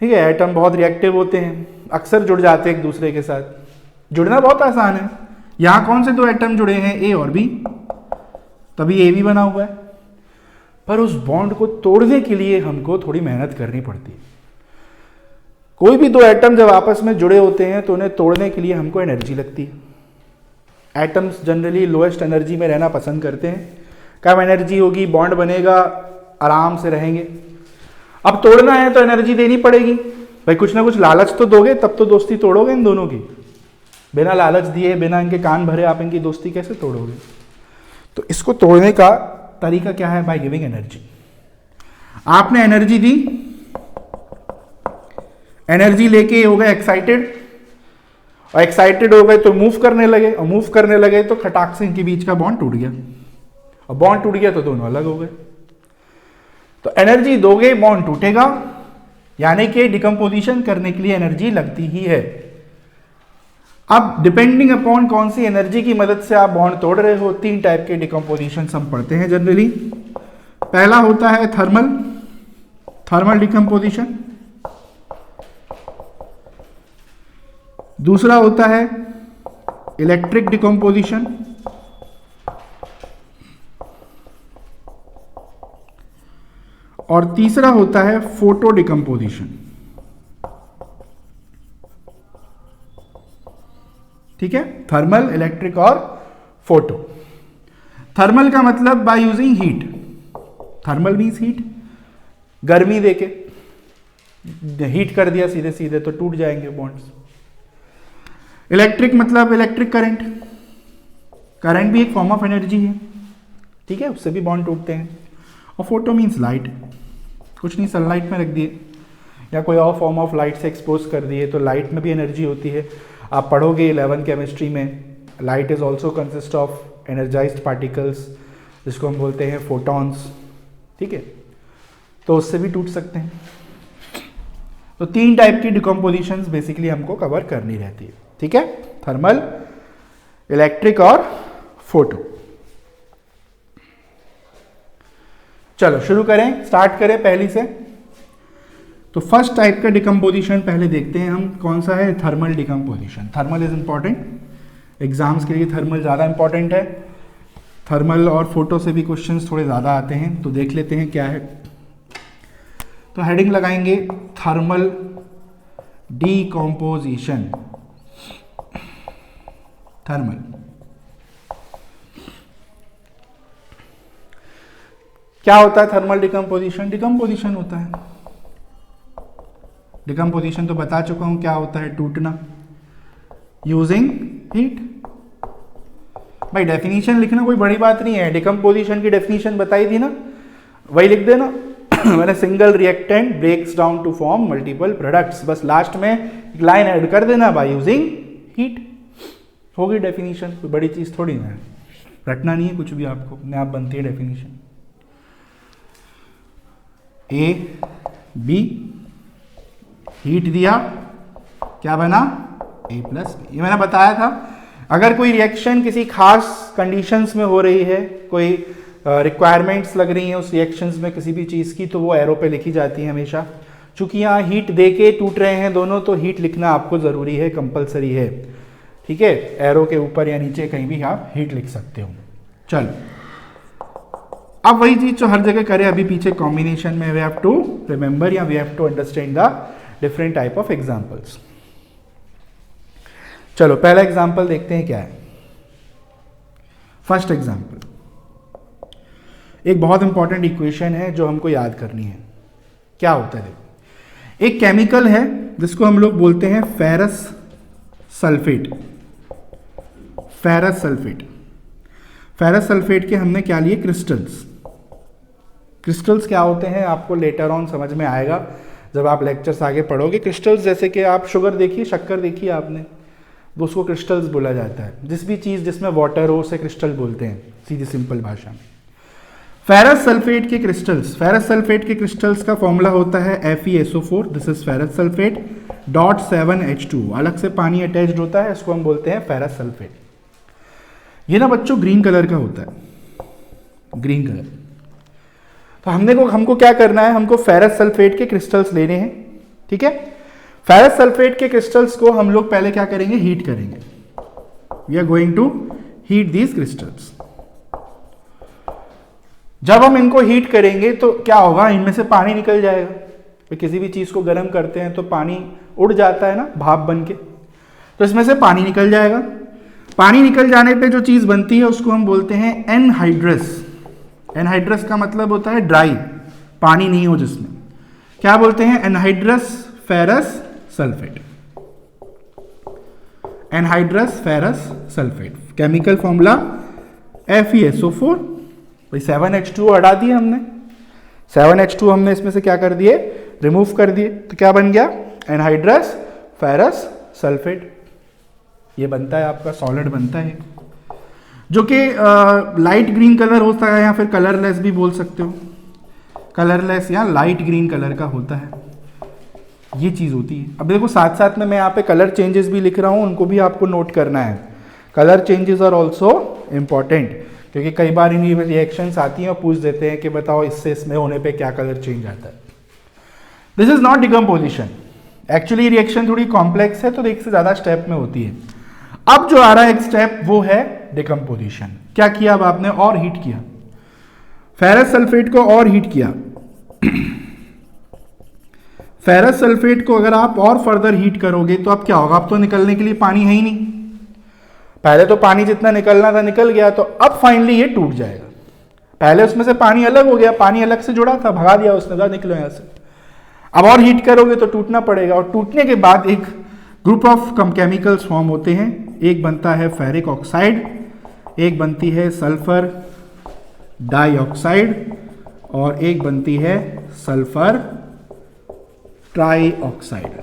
ठीक है। एटम बहुत रिएक्टिव होते हैं, अक्सर जुड़ जाते हैं एक दूसरे के साथ, जुड़ना बहुत आसान है। यहां कौन से 2 एटम जुड़े हैं? A और B, तभी A भी बना हुआ है। पर उस बॉन्ड को तोड़ने के लिए हमको थोड़ी मेहनत करनी पड़ती है। कोई भी 2 एटम जब आपस में जुड़े होते हैं तो उन्हें तोड़ने के लिए हमको एनर्जी लगती है। एटम्स जनरली लोएस्ट एनर्जी में रहना पसंद करते हैं, कम एनर्जी होगी, बॉन्ड बनेगा, आराम से रहेंगे। अब तोड़ना है तो एनर्जी देनी पड़ेगी भाई, कुछ ना कुछ लालच तो दोगे, तब तो दोस्ती तोड़ोगे इन दोनों की। बिना लालच दिए, बिना इनके कान भरे आप इनकी दोस्ती कैसे तोड़ोगे? तो इसको तोड़ने का तरीका क्या है? By giving energy. आपने एनर्जी दी, एनर्जी लेके हो गए एक्साइटेड, और एक्साइटेड हो गए तो मूव करने लगे, और मूव करने लगे तो खटाक से इनके बीच का बॉन्ड टूट गया, और बॉन्ड टूट गया तो दोनों अलग हो गए। तो एनर्जी दोगे, बॉन्ड टूटेगा, यानी कि डिकम्पोजिशन करने के लिए एनर्जी लगती ही है। अब डिपेंडिंग अपॉन कौन सी एनर्जी की मदद से आप बॉन्ड तोड़ रहे हो, 3 टाइप के डिकम्पोजिशन हम पढ़ते हैं जनरली। पहला होता है थर्मल डिकम्पोजिशन, दूसरा होता है इलेक्ट्रिक डिकम्पोजिशन, और तीसरा होता है फोटो डिकम्पोजिशन। ठीक है, थर्मल, इलेक्ट्रिक और फोटो। थर्मल का मतलब bye using heat, thermal means heat, गर्मी देके हीट कर दिया सीधे सीधे तो टूट जाएंगे बॉन्ड्स। इलेक्ट्रिक मतलब इलेक्ट्रिक करंट, करंट भी एक फॉर्म ऑफ एनर्जी है, ठीक है, उससे भी बॉन्ड टूटते हैं। और फोटो मीन्स लाइट, कुछ नहीं, सनलाइट में रख दिए या कोई और फॉर्म ऑफ लाइट से एक्सपोज कर दिए तो लाइट में भी एनर्जी होती है। आप पढ़ोगे 11 केमिस्ट्री में, light is also consist of energised particles जिसको हम बोलते हैं फोटॉन्स, ठीक है, तो उससे भी टूट सकते हैं। तो 3 टाइप की डिकम्पोजिशंस बेसिकली हमको कवर करनी रहती है, ठीक है, थर्मल, इलेक्ट्रिक और फोटो। चलो शुरू करें, स्टार्ट करें पहली से। तो फर्स्ट टाइप का डिकम्पोजिशन पहले देखते हैं हम, कौन सा है, thermal decomposition. Thermal is important, exams के लिए थर्मल ज़्यादा इंपॉर्टेंट है। थर्मल और फोटो से भी क्वेश्चंस थोड़े ज़्यादा आते हैं, तो देख लेते हैं क्या है। तो हेडिंग लगाएंगे थर्मल डिकम्पोजिशन, थर्मल। क्या होता है थर्मल डिकम्पोजिशन? डिकम्पोजिशन होता है, डिकम्पोजिशन तो बता चुका हूं क्या होता है, टूटना यूजिंग हीट। भाई डेफिनेशन लिखना कोई बड़ी बात नहीं है, डिकम्पोजिशन की डेफिनेशन बताई थी ना, वही लिख देना। मैंने single reactant breaks down to form multiple products, बस लास्ट में एक लाइन ऐड कर देना, बाय यूजिंग हीट, होगी डेफिनेशन। कोई बड़ी चीज थोड़ी ना है, रटना नहीं है कुछ भी, आपको अपने आप बनती है डेफिनेशन। ए बी, हीट दिया, क्या बना, ए प्लस बी। ये मैंने बताया था, अगर कोई रिएक्शन किसी खास कंडीशंस में हो रही है, कोई रिक्वायरमेंट्स लग रही हैं उस रिएक्शंस में किसी भी चीज़ की, तो वो एरो पे लिखी जाती है हमेशा। चूंकि यहाँ हीट दे के टूट रहे हैं दोनों, तो हीट लिखना आपको ज़रूरी है, कंपलसरी है, ठीक है। एरो के ऊपर या नीचे कहीं भी आप हीट लिख सकते हो। चल, अब वही चीज जो हर जगह करे अभी पीछे कॉम्बिनेशन में, वी हैव टू रिमेंबर या we have to understand the different type of examples. चलो पहला एग्जांपल देखते हैं क्या है। फर्स्ट एग्जांपल, एक बहुत इंपॉर्टेंट इक्वेशन है जो हमको याद करनी है। क्या होता है, देखो, एक केमिकल है जिसको हम लोग बोलते हैं ferrous sulphate. Ferrous sulphate, ferrous sulphate के हमने क्या लिए, क्रिस्टल्स। क्रिस्टल्स क्या होते हैं आपको लेटर ऑन समझ में आएगा जब आप लेक्चर्स आगे पढ़ोगे। क्रिस्टल्स जैसे कि आप शुगर देखिए, शक्कर देखिए आपने, वो उसको क्रिस्टल्स बोला जाता है। जिस भी चीज़ जिसमें वाटर हो उसे क्रिस्टल बोलते हैं, सीधी सिंपल भाषा में। फेरस सल्फेट के क्रिस्टल्स, फेरस सल्फेट के क्रिस्टल्स का फॉर्मूला होता है FeSO4, this is ferrous sulphate, .7H2, अलग से पानी अटैच्ड होता है, इसको हम बोलते हैं फेरस सल्फेट। ये ना बच्चों ग्रीन कलर का होता है, ग्रीन कलर। तो हमको क्या करना है, हमको फेरस सल्फेट के क्रिस्टल्स लेने हैं, ठीक है। फेरस सल्फेट के क्रिस्टल्स को हम लोग पहले क्या करेंगे, हीट करेंगे। We are going to heat these crystals. जब हम इनको हीट करेंगे तो क्या होगा, इनमें से पानी निकल जाएगा। तो किसी भी चीज को गर्म करते हैं तो पानी उड़ जाता है ना, भाप बन के, तो इसमें से पानी निकल जाएगा। पानी निकल जाने पे जो चीज बनती है उसको हम बोलते हैं एनहाइड्रस। एनहाइड्रस का मतलब होता है ड्राई, पानी नहीं हो जिसमें, क्या बोलते हैं, anhydrous ferrous sulphate. Anhydrous ferrous sulphate, chemical formula FeSO4। भाई 7H2 हटा दिए हमने, 7H2 हमने इसमें से क्या कर दिए, रिमूव कर दिए, तो क्या बन गया, एनहाइड्रस फेरस सल्फेट। ये बनता है आपका सॉलिड बनता है, जो कि लाइट ग्रीन कलर होता है या फिर कलरलेस भी बोल सकते हो, कलरलेस या लाइट ग्रीन कलर का होता है। ये चीज़ होती है। अब देखो साथ साथ में मैं यहाँ पे कलर चेंजेस भी लिख रहा हूँ, उनको भी आपको नोट करना है। Colour changes are also important, क्योंकि कई बार इन रिएक्शंस आती हैं और पूछ देते हैं कि बताओ इससे इसमें होने पे क्या कलर चेंज आता है। This is not decomposition. Actually reaction थोड़ी कॉम्प्लेक्स है, तो एक से ज़्यादा स्टेप में होती है। अब जो आ रहा है एक स्टेप वो है डिकम्पोजिशन। क्या किया अब आपने? और हीट किया, फेरस सल्फेट को और हीट किया। फेरस सल्फेट को अगर आप और फर्दर हीट करोगे तो अब क्या होगा? अब तो निकलने के लिए पानी है ही नहीं। पहले तो पानी जितना निकलना था निकल गया, तो अब फाइनली ये टूट जाएगा। पहले उसमें से पानी अलग हो गया, पानी अलग से जुड़ा था, भगा दिया उसने, निकलो यहां से। अब और हीट करोगे तो टूटना पड़ेगा, और टूटने के बाद एक ग्रुप ऑफ केमिकल्स फॉर्म होते हैं। एक बनता है फेरिक ऑक्साइड, एक बनती है सल्फर डाइऑक्साइड, और एक बनती है सल्फर ट्राइऑक्साइड।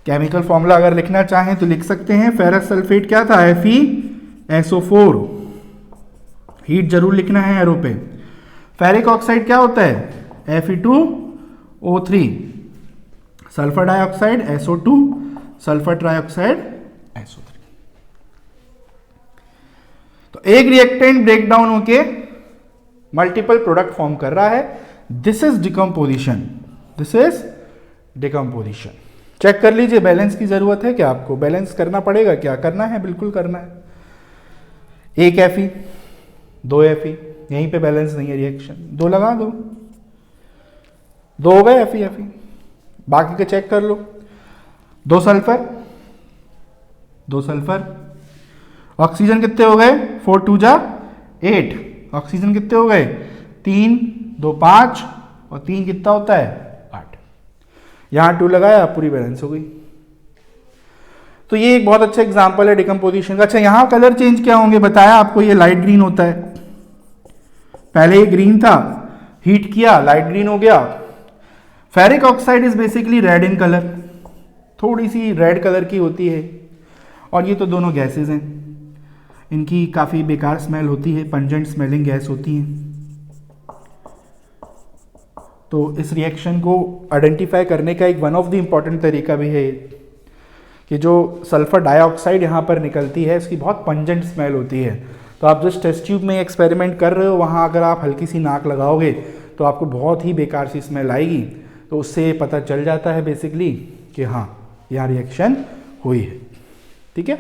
केमिकल फॉर्मूला अगर लिखना चाहें तो लिख सकते हैं। फेरस सल्फेट क्या था? FeSO4। हीट जरूर लिखना है एरो पे। फेरिक ऑक्साइड क्या होता है? Fe2O3। Sulphur dioxide SO2, sulphur trioxide SO3। तो एक रिएक्टेंट ब्रेक डाउन होके मल्टीपल प्रोडक्ट फॉर्म कर रहा है। This is decomposition. This is decomposition. Check कर लीजिए, बैलेंस की जरूरत है क्या आपको? बैलेंस करना पड़ेगा क्या? करना है, बिल्कुल करना है। एक Fe, 2 Fe, यहीं पे बैलेंस नहीं है रिएक्शन, 2 लगा दो, 2 हो गए Fe। बाकी के चेक कर लो। 2 सल्फर, 2 सल्फर। ऑक्सीजन कितने हो गए? 4 2 जा 8। ऑक्सीजन कितने हो गए? 3 2 5, और 3 कितना होता है? 8। यहां 2 लगाया, पूरी बैलेंस हो गई। तो ये एक बहुत अच्छा एग्जांपल है डिकम्पोजिशन का। अच्छा, यहां कलर चेंज क्या होंगे बताया आपको, ये लाइट ग्रीन होता है। पहले ये ग्रीन था, हीट किया, लाइट ग्रीन हो गया। Ferric oxide is basically red in colour, थोड़ी सी रेड कलर की होती है। और ये तो दोनों गैसेज हैं, इनकी काफ़ी बेकार स्मेल होती है, पंजेंट स्मेलिंग गैस होती हैं। तो इस रिएक्शन को आइडेंटिफाई करने का एक वन ऑफ द इम्पॉर्टेंट तरीका भी है कि जो सल्फर डाइऑक्साइड यहाँ पर निकलती है इसकी बहुत पंजेंट स्मेल होती है। तो आप जिस टेस्ट ट्यूब में एक्सपेरिमेंट कर रहे हो वहाँ अगर आप हल्की सी नाक लगाओगे तो आपको बहुत ही बेकार सी स्मेल आएगी। तो उससे पता चल जाता है बेसिकली कि हाँ, यहाँ रिएक्शन हुई है। ठीक है,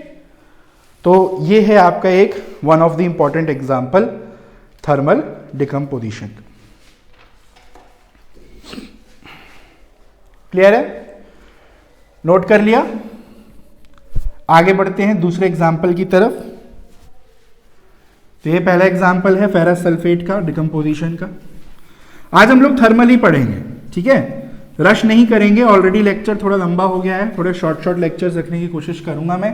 तो ये है आपका एक one of the important example thermal decomposition. Clear है? नोट कर लिया? आगे बढ़ते हैं दूसरे एग्जाम्पल की तरफ। तो ये पहला एग्जाम्पल है फेरस सल्फेट का डिकम्पोजिशन का। आज हम लोग थर्मल ही पढ़ेंगे, ठीक है, रश नहीं करेंगे। ऑलरेडी लेक्चर थोड़ा लंबा हो गया है, थोड़े शॉर्ट लेक्चर्स रखने की कोशिश करूंगा मैं।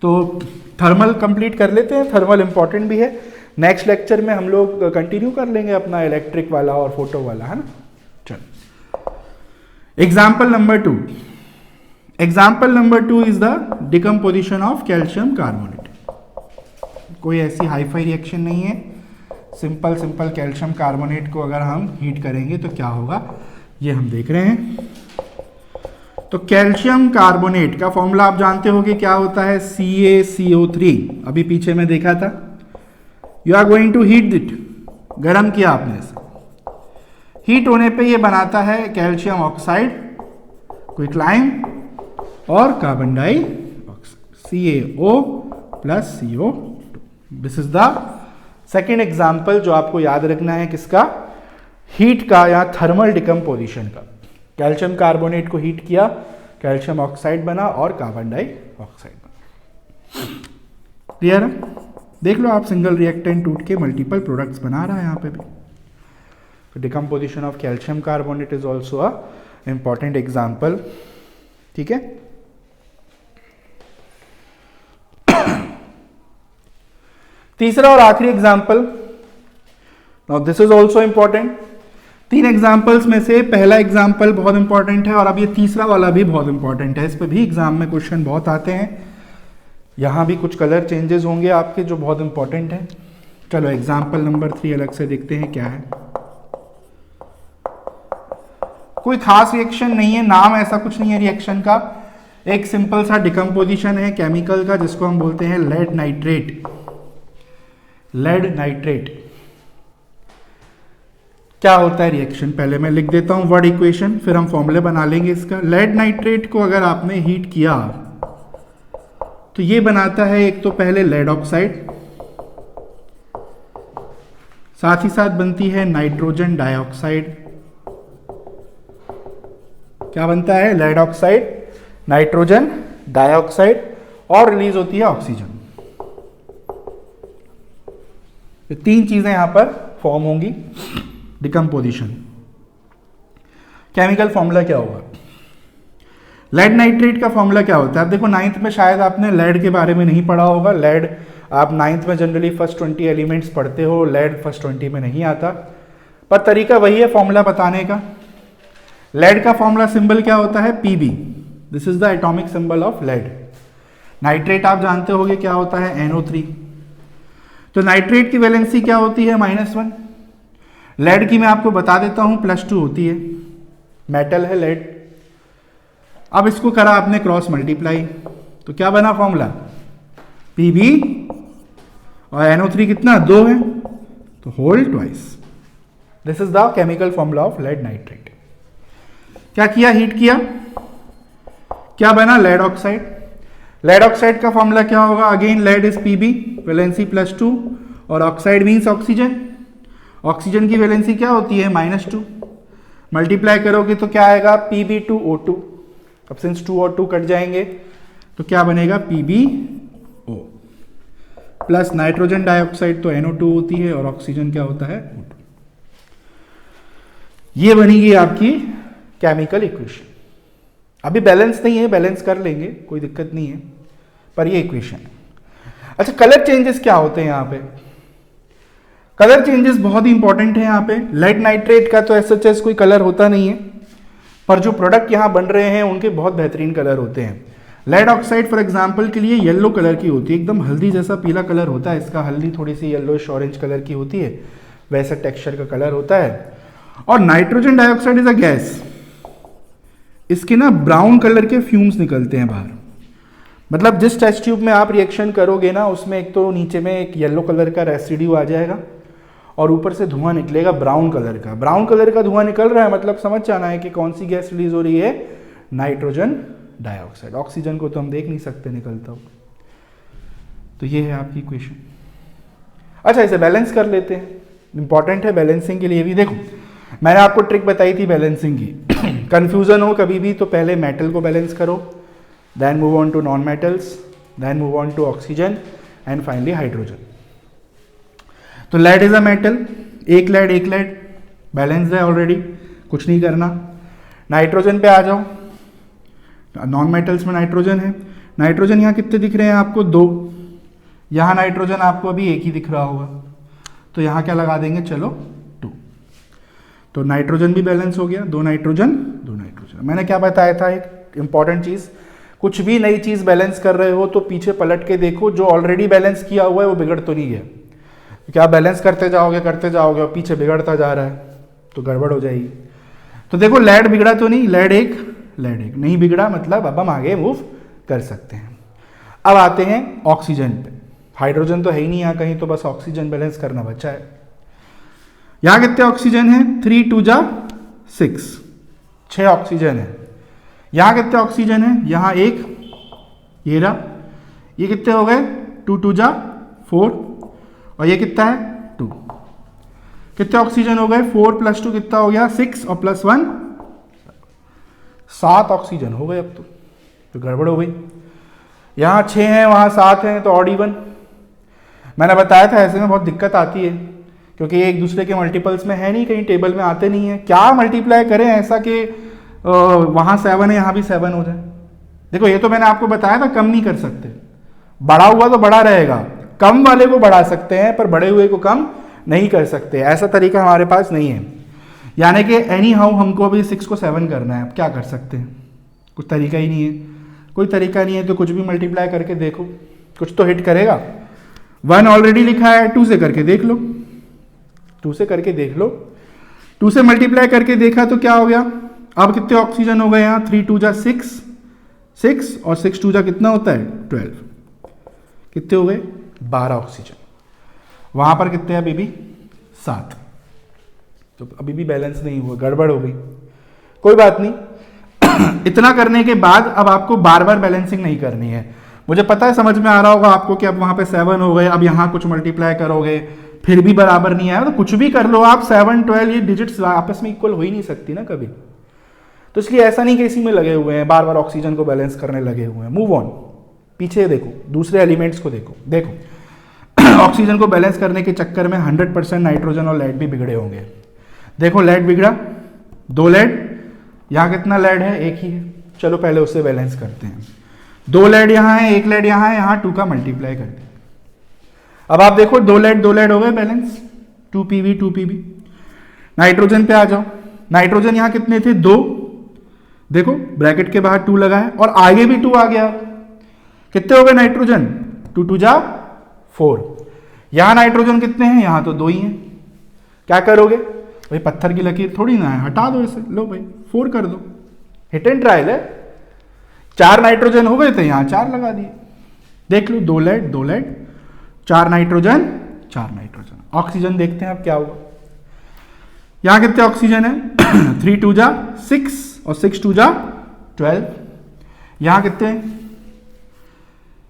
तो थर्मल कंप्लीट कर लेते हैं, थर्मल इंपॉर्टेंट भी है। नेक्स्ट लेक्चर में हम लोग कंटिन्यू कर लेंगे अपना इलेक्ट्रिक वाला और फोटो वाला, है ना। चलो, example number 2। Example number 2 is the decomposition of calcium carbonate. कोई ऐसी हाईफाई रिएक्शन नहीं है, सिंपल कैल्शियम कार्बोनेट को अगर हम हीट करेंगे तो क्या होगा ये हम देख रहे हैं। तो कैल्शियम कार्बोनेट का फॉर्मूला आप जानते हो कि क्या होता है? CaCO3। अभी पीछे में देखा था। You are going to heat it, गर्म किया आपने इसे, हीट होने पे ये बनाता है कैल्शियम ऑक्साइड, क्विकलाइम और carbon dioxide, CaO plus CO2। This is the second example जो आपको याद रखना है, किसका? हीट का या थर्मल डिकम्पोजिशन का। कैल्शियम कार्बोनेट को हीट किया, कैल्शियम ऑक्साइड बना और कार्बन डाइऑक्साइड बना। क्लियर है? देख लो आप, सिंगल रिएक्टेंट टूट के मल्टीपल प्रोडक्ट्स बना रहा है यहाँ पे भी। Decomposition of calcium carbonate is also a important example. ठीक है, तीसरा और आखिरी example. Now this is also important. 3 examples में से पहला एग्जाम्पल बहुत इंपॉर्टेंट है और अब ये तीसरा वाला भी बहुत इंपॉर्टेंट है। इस पर भी एग्जाम में क्वेश्चन बहुत आते हैं। यहाँ भी कुछ कलर चेंजेस होंगे आपके जो बहुत इंपॉर्टेंट है। चलो एग्जाम्पल नंबर 3 अलग से देखते हैं क्या है। कोई खास रिएक्शन नहीं है, नाम ऐसा कुछ नहीं है रिएक्शन का, एक सिंपल सा डिकम्पोजिशन है केमिकल का जिसको हम बोलते हैं लेड नाइट्रेट। लेड नाइट्रेट क्या होता है रिएक्शन, पहले मैं लिख देता हूं वर्ड इक्वेशन, फिर हम फॉर्मूले बना लेंगे इसका। लेड नाइट्रेट को अगर आपने हीट किया तो ये बनाता है एक तो पहले लेड ऑक्साइड, साथ ही साथ बनती है नाइट्रोजन डाइऑक्साइड। क्या बनता है, लेड ऑक्साइड, नाइट्रोजन डाइऑक्साइड, और रिलीज होती है ऑक्सीजन। ये तीन चीजें यहां पर फॉर्म होंगी डिकम्पोजिशन। केमिकल फॉर्मूला क्या होगा, लेड नाइट्रेट का फॉर्मूला क्या होता है। आप देखो 9th में शायद आपने लेड के बारे में नहीं पढ़ा होगा। लेड आप 9th में जनरली फर्स्ट 20 एलिमेंट्स पढ़ते हो, लेड फर्स्ट 20 में नहीं आता, पर तरीका वही है फॉर्मूला बताने का। लेड का फॉर्मूला सिंबल क्या होता है, Pb, this is the atomic symbol of lead. Nitrate आप जानते होगे क्या होता है, NO3। तो नाइट्रेट की वैलेंसी क्या होती है, -1। लेड की मैं आपको बता देता हूं +2 होती है, मेटल है लेड। अब इसको करा आपने क्रॉस मल्टीप्लाई, तो क्या बना फॉर्मूला, Pb और NO3 कितना, 2 है, तो whole twice. This is the chemical formula of lead nitrate. क्या किया, हीट किया, क्या बना, लेड ऑक्साइड। लेड ऑक्साइड का फॉर्मूला क्या होगा, again lead is Pb, valency +2, और ऑक्साइड मीन्स ऑक्सीजन। ऑक्सीजन की वैलेंसी क्या होती है, -2। मल्टीप्लाई करोगे तो क्या आएगा, Pb2O2। अब सिंस 2 और 2 कट जाएंगे तो क्या बनेगा, PbO प्लस नाइट्रोजन डाइऑक्साइड तो NO2 होती है, और ऑक्सीजन क्या होता है, O2। ये बनेगी आपकी केमिकल इक्वेशन। अभी बैलेंस नहीं है, बैलेंस कर लेंगे, कोई दिक्कत नहीं है, पर ये इक्वेशन है। अच्छा, कलर चेंजेस क्या होते हैं यहाँ पे, कलर चेंजेस बहुत ही इंपॉर्टेंट है यहाँ पे। लेड नाइट्रेट का तो एसएचएस कोई कलर होता नहीं है, पर जो प्रोडक्ट यहाँ बन रहे हैं उनके बहुत बेहतरीन कलर होते हैं। लेड ऑक्साइड फॉर एग्जांपल के लिए येलो कलर की होती है, एकदम हल्दी जैसा पीला कलर होता है इसका, हल्दी थोड़ी सी येलोइश ऑरेंज कलर की होती है, वैसा टेक्सचर का कलर होता है। और nitrogen dioxide is a gas, इसके ना ब्राउन कलर के फ्यूम्स निकलते हैं बाहर। मतलब जिस टेस्ट ट्यूब में आप रिएक्शन करोगे ना, उसमें एक तो नीचे में एक येलो कलर का रेसिड्यू आ जाएगा और ऊपर से धुआं निकलेगा ब्राउन कलर का। ब्राउन कलर का धुआं निकल रहा है, मतलब समझ जाना है कि कौन सी गैस रिलीज हो रही है, नाइट्रोजन डाइऑक्साइड। ऑक्सीजन को तो हम देख नहीं सकते निकलता हो। तो ये है आपकी इक्वेशन। अच्छा, इसे बैलेंस कर लेते हैं, इंपॉर्टेंट है बैलेंसिंग के लिए भी। देखो मैंने आपको ट्रिक बताई थी बैलेंसिंग की। कंफ्यूजन हो कभी भी तो पहले मेटल को बैलेंस करो, then move on to non metals, then move on to oxygen, and finally hydrogen. तो लेड इज अ मेटल, एक लेड बैलेंस्ड है ऑलरेडी, कुछ नहीं करना। नाइट्रोजन पे आ जाओ, नॉन मेटल्स में नाइट्रोजन है। नाइट्रोजन यहाँ कितने दिख रहे हैं आपको, 2। यहाँ नाइट्रोजन आपको अभी एक ही दिख रहा होगा, तो यहाँ क्या लगा देंगे, चलो 2। तो नाइट्रोजन भी बैलेंस हो गया, 2 नाइट्रोजन 2 नाइट्रोजन। मैंने क्या बताया था, एक इंपॉर्टेंट चीज़, कुछ भी नई चीज़ बैलेंस कर रहे हो तो पीछे पलट के देखो, जो ऑलरेडी बैलेंस किया हुआ है वो बिगड़ तो नहीं गया। क्या बैलेंस करते जाओगे और पीछे बिगड़ता जा रहा है तो गड़बड़ हो जाएगी। तो देखो लेड बिगड़ा तो नहीं, लेड एक नहीं बिगड़ा, मतलब अब हम आगे मूव कर सकते हैं। अब आते हैं ऑक्सीजन पे। हाइड्रोजन तो है ही नहीं यहाँ कहीं, तो बस ऑक्सीजन बैलेंस करना बचा है। यहाँ कितने ऑक्सीजन है, 3 2 जा 6, 6 ऑक्सीजन है। यहाँ कितने ऑक्सीजन है, यहाँ एक, ये रहा, ये कितने हो गए, 2 2 जा 4, और ये कितना है, 2। कितने ऑक्सीजन हो गए, 4 + 2 कितना हो गया, 6, और +1 7 ऑक्सीजन हो गए। अब तो गड़बड़ हो गई, यहाँ 6 हैं वहाँ 7 हैं, तो ऑड इवन। मैंने बताया था ऐसे में बहुत दिक्कत आती है, क्योंकि एक दूसरे के मल्टीपल्स में है नहीं, कहीं टेबल में आते नहीं है। क्या मल्टीप्लाई करें ऐसा कि वहाँ 7 है यहाँ भी 7 हो जाए। देखो ये तो मैंने आपको बताया था, कम नहीं कर सकते, बढ़ा हुआ तो बढ़ा रहेगा, कम वाले को बढ़ा सकते हैं पर बढ़े हुए को कम नहीं कर सकते, ऐसा तरीका हमारे पास नहीं है। यानी कि एनी हाउ हमको अभी 6 को 7 करना है, अब क्या कर सकते हैं, कुछ तरीका ही नहीं है। कोई तरीका नहीं है तो कुछ भी मल्टीप्लाई करके देखो, कुछ तो हिट करेगा। 1 ऑलरेडी लिखा है, 2 से करके देख लो, 2 से करके देख लो। 2 से मल्टीप्लाई करके देखा तो क्या हो गया, अब कितने ऑक्सीजन हो गए यहाँ, 3 2 जा 6, 6 और 6 2 जा कितना होता है 12, कितने हो गए 12 ऑक्सीजन। वहां पर कितने हैं अभी 7, तो अभी भी बैलेंस नहीं हुआ, गड़बड़ हो गई। कोई बात नहीं इतना करने के बाद अब आपको बार बार बैलेंसिंग नहीं करनी है। मुझे पता है, समझ में आ रहा होगा आपको कि अब वहां पे 7 हो गए, अब यहाँ कुछ मल्टीप्लाई करोगे फिर भी बराबर नहीं आया, तो कुछ भी कर लो आप, 7 12 ये डिजिट्स आपस में इक्वल हो ही नहीं सकती ना कभी। तो इसलिए ऐसा नहीं कि इसी में लगे हुए हैं, बार बार ऑक्सीजन को बैलेंस करने लगे हुए हैं। मूव ऑन, पीछे देखो, दूसरे एलिमेंट्स को देखो ऑक्सीजन को बैलेंस करने के चक्कर में 100% नाइट्रोजन और लेड भी बिगड़े होंगे। देखो लेड बिगड़ा, 2 लेड, यहाँ कितना लेड है, एक ही है, चलो पहले उससे बैलेंस करते हैं। 2 लेड यहाँ है, 1 लेड यहाँ है, यहाँ 2 का मल्टीप्लाई करते हैं। अब आप देखो 2 लेड हो गए बैलेंस, 2 pb। नाइट्रोजन पे आ जाओ, नाइट्रोजन यहाँ कितने थे 2, देखो ब्रैकेट के बाहर 2 लगा है और आगे भी 2 आ गया, कितने हो गए नाइट्रोजन, 2 2 जा 4। यहां नाइट्रोजन कितने हैं, यहां तो 2 ही हैं। क्या करोगे भाई, पत्थर की लकीर थोड़ी ना है, हटा दो इसे, लो भाई 4 कर दो, हिट एंड ट्रायल है। 4 नाइट्रोजन हो गए थे, यहां 4 लगा दिए, देख लो 2 लेड 4 नाइट्रोजन 4 नाइट्रोजन। ऑक्सीजन देखते हैं अब क्या होगा, यहां कितने ऑक्सीजन है 3 2 जा 6 और 6 2 जा 12। यहां कितने,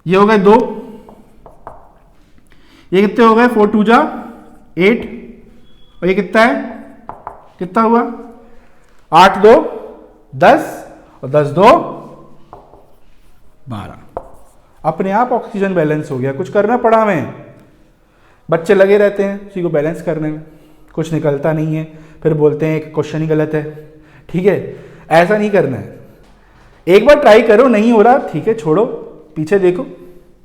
ये हो गए 2, ये कितने हो गए 4 2 जा 8 और ये कितना है, कितना हुआ 8 2 10 और 10 2 12। अपने आप ऑक्सीजन बैलेंस हो गया, कुछ करना पड़ा हमें। बच्चे लगे रहते हैं उसी को बैलेंस करने में, कुछ निकलता नहीं है, फिर बोलते हैं कि क्वेश्चन ही गलत है। ठीक है, ऐसा नहीं करना है, एक बार ट्राई करो, नहीं हो रहा ठीक है छोड़ो, पीछे देखो,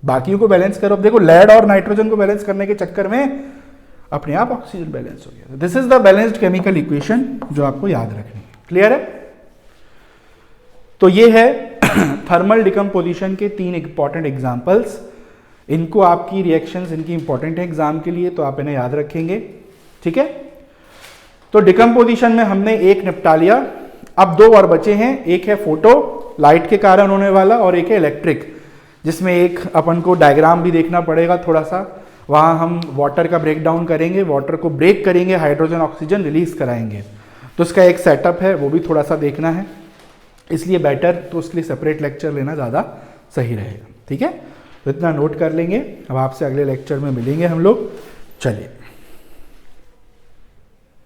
बाकियों को बैलेंस करो। अब देखो लेड और नाइट्रोजन को बैलेंस करने के चक्कर में अपने आप ऑक्सीजन बैलेंस हो गया। This is the balanced chemical equation जो आपको याद रखनी है। क्लियर है? तो ये है थर्मल डिकम्पोजिशन के 3 इंपॉर्टेंट एग्जांपल्स। इनको आपकी रिएक्शंस इनकी इंपॉर्टेंट है एग्जाम के लिए, तो आप इन्हें याद रखेंगे। ठीक है, तो डिकम्पोजिशन में हमने एक निपटा लिया, अब 2 और बचे हैं। एक है फोटो, लाइट के कारण होने वाला, और एक है इलेक्ट्रिक, जिसमें एक अपन को डायग्राम भी देखना पड़ेगा थोड़ा सा। वहाँ हम वाटर का ब्रेक डाउन करेंगे, वाटर को ब्रेक करेंगे, हाइड्रोजन ऑक्सीजन रिलीज कराएंगे, तो उसका एक सेटअप है, वो भी थोड़ा सा देखना है, इसलिए बेटर तो उसके लिए सेपरेट लेक्चर लेना ज़्यादा सही रहेगा। ठीक है, तो इतना नोट कर लेंगे। अब आपसे अगले लेक्चर में मिलेंगे हम लोग। चलिए।